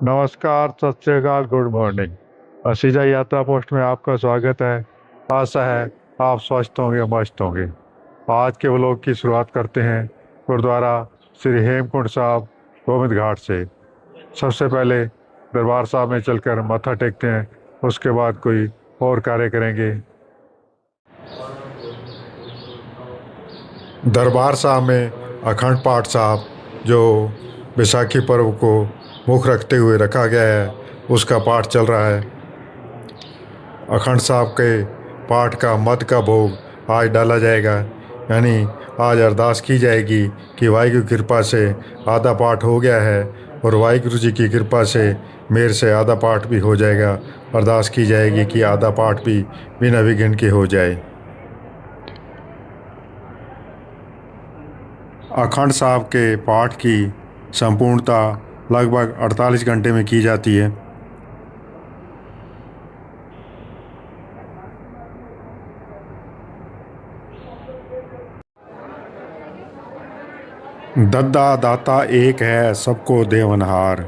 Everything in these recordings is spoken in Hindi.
नमस्कार, सत श्री अकाल, गुड मॉर्निंग। असीजा यात्रा पोस्ट में आपका स्वागत है। आशा है आप स्वस्थ होंगे, मस्त होंगे। आज के व्लॉग की शुरुआत करते हैं गुरुद्वारा श्री हेमकुंड साहब गोविंद घाट से। सबसे पहले दरबार साहब में चलकर मत्था टेकते हैं, उसके बाद कोई और कार्य करेंगे। दरबार साहब में अखंड पाठ साहब जो बैसाखी पर्व को मुख रखते हुए रखा गया है, उसका पाठ चल रहा है। अखंड साहब के पाठ का मद का भोग आज डाला जाएगा, यानी आज अरदास की जाएगी कि वाहिगुरु की कृपा से आधा पाठ हो गया है और वाहिगुरु जी की कृपा से मेरे से आधा पाठ भी हो जाएगा। अरदास की जाएगी कि आधा पाठ भी बिना विघ्न के हो जाए। अखंड साहब के पाठ की संपूर्णता लगभग 48 घंटे में की जाती है। दद्दा दाता एक है, सबको देवनहार।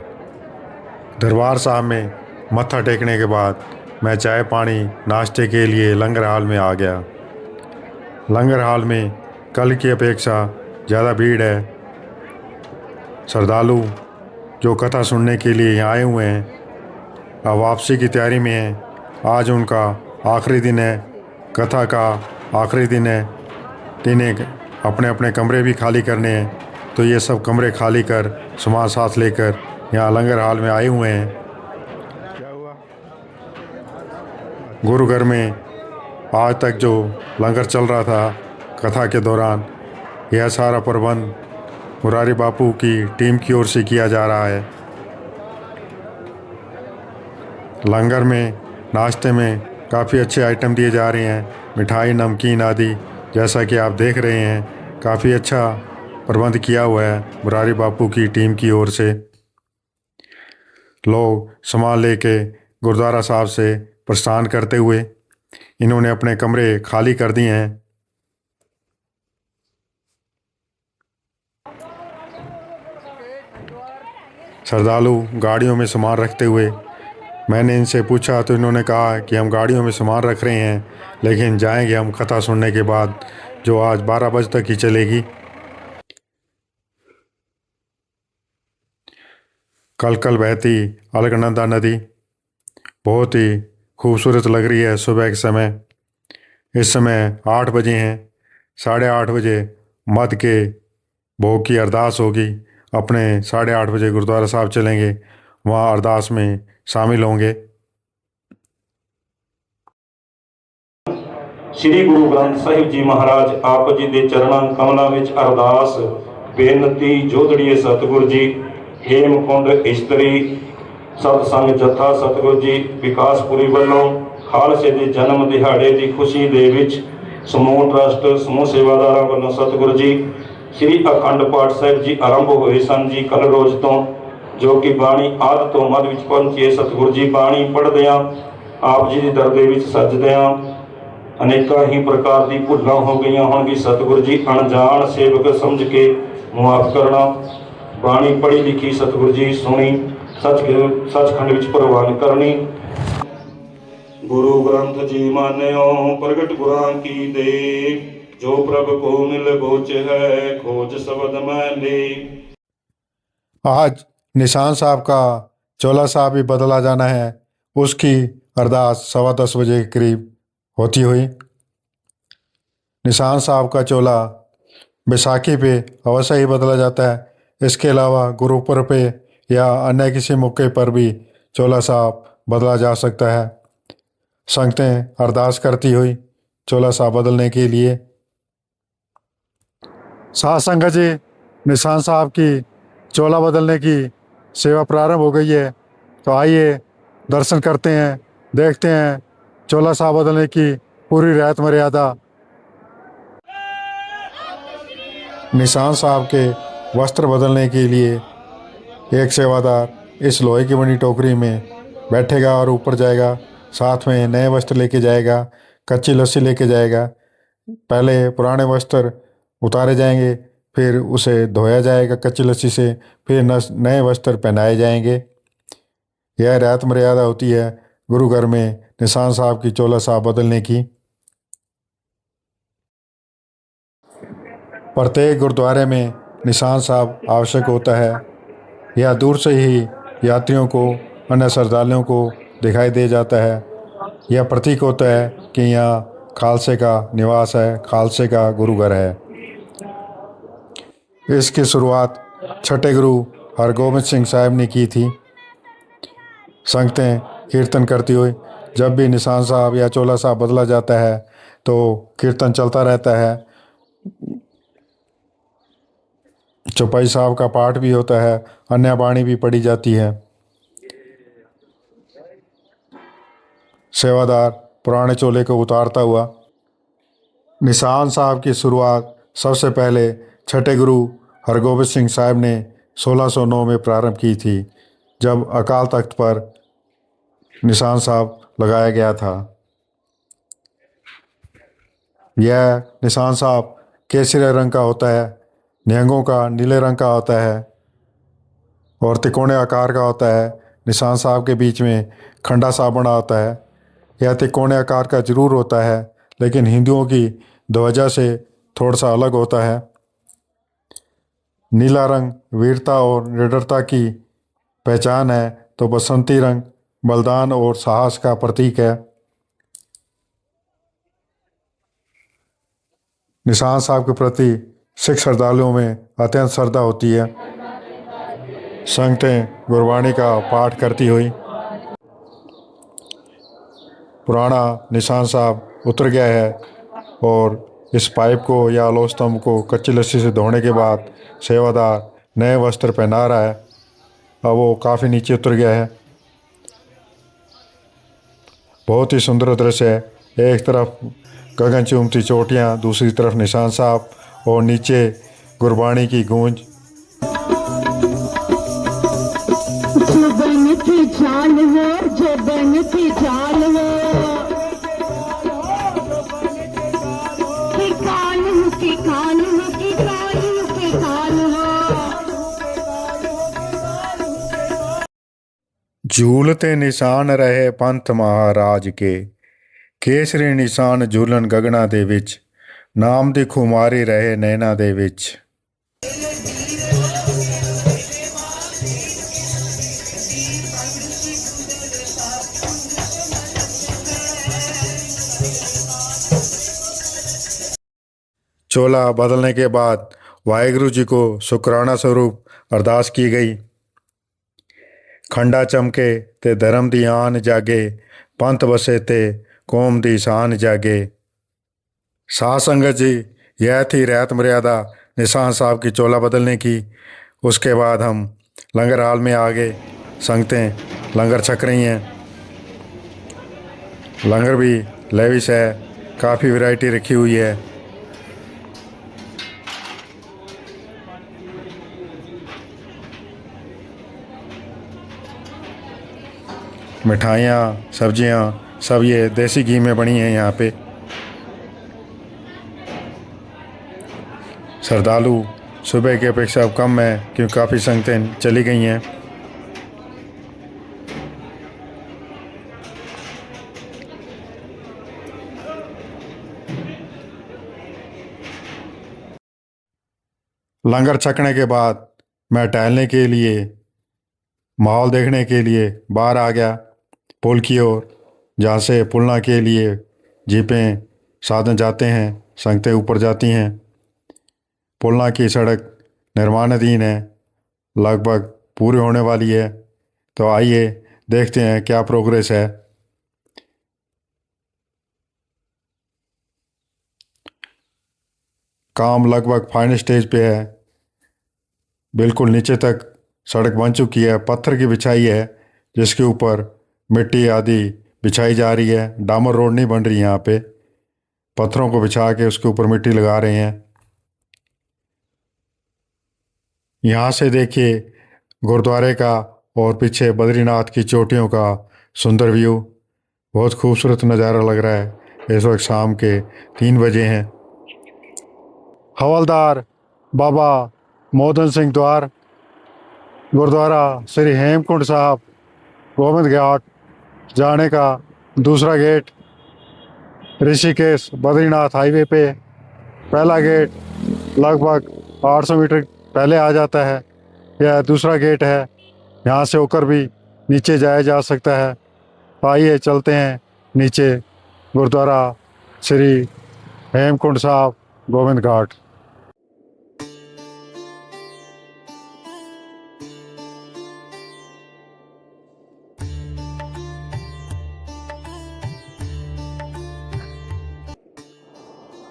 दरबार साहब में मत्था टेकने के बाद मैं चाय पानी नाश्ते के लिए लंगर हाल में आ गया। लंगर हाल में कल की अपेक्षा ज़्यादा भीड़ है। श्रद्धालु जो कथा सुनने के लिए यहाँ आए हुए हैं, अब वापसी की तैयारी में हैं। आज उनका आखिरी दिन है, कथा का आखिरी दिन है। इन्हें अपने अपने कमरे भी खाली करने हैं, तो ये सब कमरे खाली कर सामान साथ लेकर यहाँ लंगर हाल में आए हुए हैं। क्या हुआ? गुरु घर में आज तक जो लंगर चल रहा था कथा के दौरान, यह सारा प्रबंध मुरारी बापू की टीम की ओर से किया जा रहा है। लंगर में नाश्ते में काफ़ी अच्छे आइटम दिए जा रहे हैं, मिठाई नमकीन आदि। जैसा कि आप देख रहे हैं, काफ़ी अच्छा प्रबंध किया हुआ है मुरारी बापू की टीम की ओर से। लोग सामान लेके गुरुद्वारा साहब से प्रस्थान करते हुए इन्होंने अपने कमरे खाली कर दिए हैं। श्रद्धालु गाड़ियों में सामान रखते हुए, मैंने इनसे पूछा तो इन्होंने कहा कि हम गाड़ियों में सामान रख रहे हैं, लेकिन जाएंगे हम कथा सुनने के बाद, जो आज 12 बजे तक ही चलेगी। कल कल बहती अलकनंदा नदी बहुत ही खूबसूरत लग रही है सुबह के समय। इस समय 8 बजे हैं। 8:30 बजे मध के भोग की अरदास होगी। अपने 8:30 बजे गुरुद्वारा साहब चलेंगे, वहाँ अरदास में शामिल होंगे। श्री गुरु ग्रंथ साहिब जी महाराज आप जी के चरणों कमलों में अरदास बेनती जोदड़िए सतगुरु जी हेमकुंड इस्त्री सतसंग जत्था सतगुरु जी विकासपुरी वालों खालसे के जन्म दिहाड़े की खुशी दे विच समूह ट्रस्ट समूह सेवादारों वालों सतगुरु जी श्री अखंड पाठ साहिब जी आरंभ हुए सन जी कल रोज तो, जो कि बाणी आदि तो मध विच पहुंची है। सतगुरु जी बाणी पढ़द्या आप जी की दरदे विच सजद्या अनेका ही प्रकार की भुलां हो गई होंगी। सतगुरु जी अनजान सेवक समझ के मुआफ करना। बाणी पढ़ी लिखी सतगुरु जी सुनी सचखंड विच प्रवान करनी। गुरु ग्रंथ जी मान्यो प्रगट गुरां की दे, जो प्रभ को मिल बोच है खोज शब्द मैं ले। आज निशान साहब का चोला साहब भी बदला जाना है, उसकी अरदास 10:15 बजे के करीब होती हुई। निशान साहब का चोला बैसाखी पे अवश्य ही बदला जाता है। इसके अलावा गुरुपुरब पे या अन्य किसी मौके पर भी चोला साहब बदला जा सकता है। संगतें अरदास करती हुई चोला साहब बदलने के लिए। साथ संगत जी, निशान साहब की चोला बदलने की सेवा प्रारंभ हो गई है, तो आइए दर्शन करते हैं, देखते हैं चोला साहब बदलने की पूरी रियायत मर्यादा। निशान साहब के वस्त्र बदलने के लिए एक सेवादार इस लोहे की बनी टोकरी में बैठेगा और ऊपर जाएगा। साथ में नए वस्त्र लेके जाएगा, कच्ची लस्सी लेके जाएगा। पहले पुराने वस्त्र उतारे जाएंगे, फिर उसे धोया जाएगा कच्ची लस्सी से, फिर नए वस्त्र पहनाए जाएंगे। यह रियायत मर्यादा होती है गुरु घर में निशान साहब की चोला साहब बदलने की। प्रत्येक गुरुद्वारे में निशान साहब आवश्यक होता है। यह दूर से ही यात्रियों को, अन्य श्रद्धालुओं को दिखाई दे जाता है। यह प्रतीक होता है कि यहाँ खालसे का निवास है, खालसे का गुरु घर है। इसकी शुरुआत छठे गुरु हरगोबिंद सिंह साहब ने की थी। संगतें कीर्तन करती हुई, जब भी निशान साहब या चोला साहब बदला जाता है तो कीर्तन चलता रहता है। चौपाई साहब का पाठ भी होता है, अन्य बाणी भी पढ़ी जाती है। सेवादार पुराने चोले को उतारता हुआ। निशान साहब की शुरुआत सबसे पहले छठे गुरु हरगोबिंद सिंह साहब ने 1609 में प्रारंभ की थी, जब अकाल तख्त पर निशान साहब लगाया गया था। यह निशान साहब केसरी रंग का होता है, निहंगों का नीले रंग का होता है और तिकोने आकार का होता है। निशान साहब के बीच में खंडा साहब बना होता है। यह तिकोने आकार का जरूर होता है, लेकिन हिंदुओं की ध्वजा से थोड़ा सा अलग होता है। नीला रंग वीरता और निडरता की पहचान है, तो बसंती रंग बलिदान और साहस का प्रतीक है। निशान साहब के प्रति सिख श्रद्धालुओं में अत्यंत श्रद्धा होती है। संगतें गुरबाणी का पाठ करती हुई। पुराना निशान साहब उतर गया है और इस पाइप को या आलोक स्तंभ को कच्ची लस्सी से धोने के बाद सेवादार नए वस्त्र पहना रहा है। अब वो काफ़ी नीचे उतर गया है। बहुत ही सुंदर दृश्य है। एक तरफ गगन चूमती चोटियाँ, दूसरी तरफ निशान साहब और नीचे गुरबाणी की गूंज। जुबान की जान हो, जुबान की जान हो, कि कान हो, कि कान हो, कि कान हो, कि कान हो। झूलते निशान रहे पंथ महाराज के, केसरी निशान झूलन गगना दे विच, नाम दी खुमारी रहे नैना दे विच। चोला बदलने के बाद वाहिगुरु जी को शुक्राना स्वरूप अरदास की गई। खंडा चमके ते धर्म दी आन जागे, पंथ बसे ते कौम दी शान जागे। साध संगत जी, यह थी रियायत मर्यादा निशान साहब की चोला बदलने की। उसके बाद हम लंगर हाल में आ गए। संगतें लंगर छक रही हैं। लंगर भी लेविश है, काफ़ी वैरायटी रखी हुई है। मिठाइयाँ, सब्जियाँ सब ये देसी घी में बनी हैं। यहाँ पे श्रद्धालु सुबह की अपेक्षा अब कम है, क्योंकि काफ़ी संगतें चली गई हैं। लंगर छकने के बाद मैं टहलने के लिए, माहौल देखने के लिए बाहर आ गया पुल की ओर, जहाँ से पुलना के लिए जीपें साधन जाते हैं, संगतें ऊपर जाती हैं। पुलना की सड़क निर्माणाधीन है, लगभग पूरी होने वाली है। तो आइए देखते हैं क्या प्रोग्रेस है। काम लगभग फाइनल स्टेज पे है। बिल्कुल नीचे तक सड़क बन चुकी है, पत्थर की बिछाई है, जिसके ऊपर मिट्टी आदि बिछाई जा रही है। डामर रोड नहीं बन रही यहाँ पे, पत्थरों को बिछा के उसके ऊपर मिट्टी लगा रहे हैं। यहाँ से देखिए गुरुद्वारे का और पीछे बद्रीनाथ की चोटियों का सुंदर व्यू। बहुत खूबसूरत नज़ारा लग रहा है। इस वक्त शाम के 3 बजे हैं। हवलदार बाबा मोहन सिंह द्वार, गुरुद्वारा श्री हेमकुंड साहब गोविंद घाट जाने का दूसरा गेट ऋषिकेश बद्रीनाथ हाईवे पे पहला गेट लगभग 800 मीटर पहले आ जाता है। यह दूसरा गेट है, यहाँ से होकर भी नीचे जाया जा सकता है। आइए चलते हैं नीचे गुरुद्वारा श्री हेमकुंड साहब गोविंद घाट।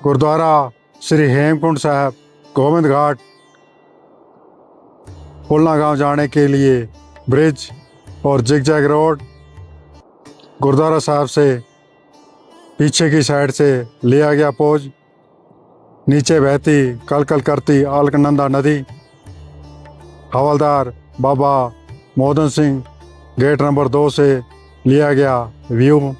गुरुद्वारा श्री हेमकुंड साहब गोविंद घाट पुलना गांव जाने के लिए ब्रिज और जिगजैग रोड गुरुद्वारा साहब से पीछे की साइड से लिया गया पोज। नीचे बहती कलकल करती अलकनंदा नदी। हवलदार बाबा मोहन सिंह गेट नंबर 2 से लिया गया व्यू।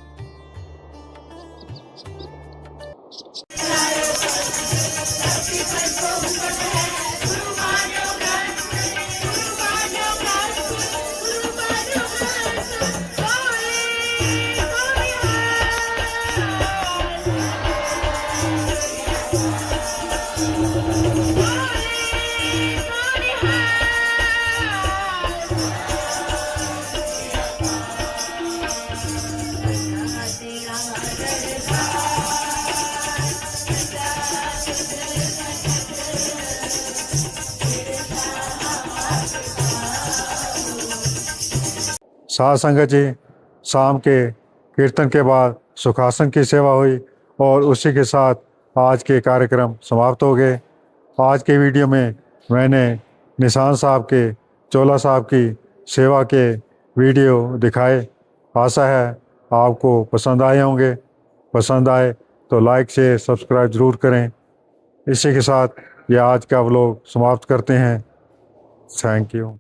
साध संगत जी, शाम के कीर्तन के बाद सुखासन की सेवा हुई और उसी के साथ आज के कार्यक्रम समाप्त हो गए। आज के वीडियो में मैंने निशान साहब के चोला साहब की सेवा के वीडियो दिखाए। आशा है आपको पसंद आए होंगे। पसंद आए तो लाइक शेयर सब्सक्राइब ज़रूर करें। इसी के साथ ये आज का व्लॉग समाप्त करते हैं। Thank you.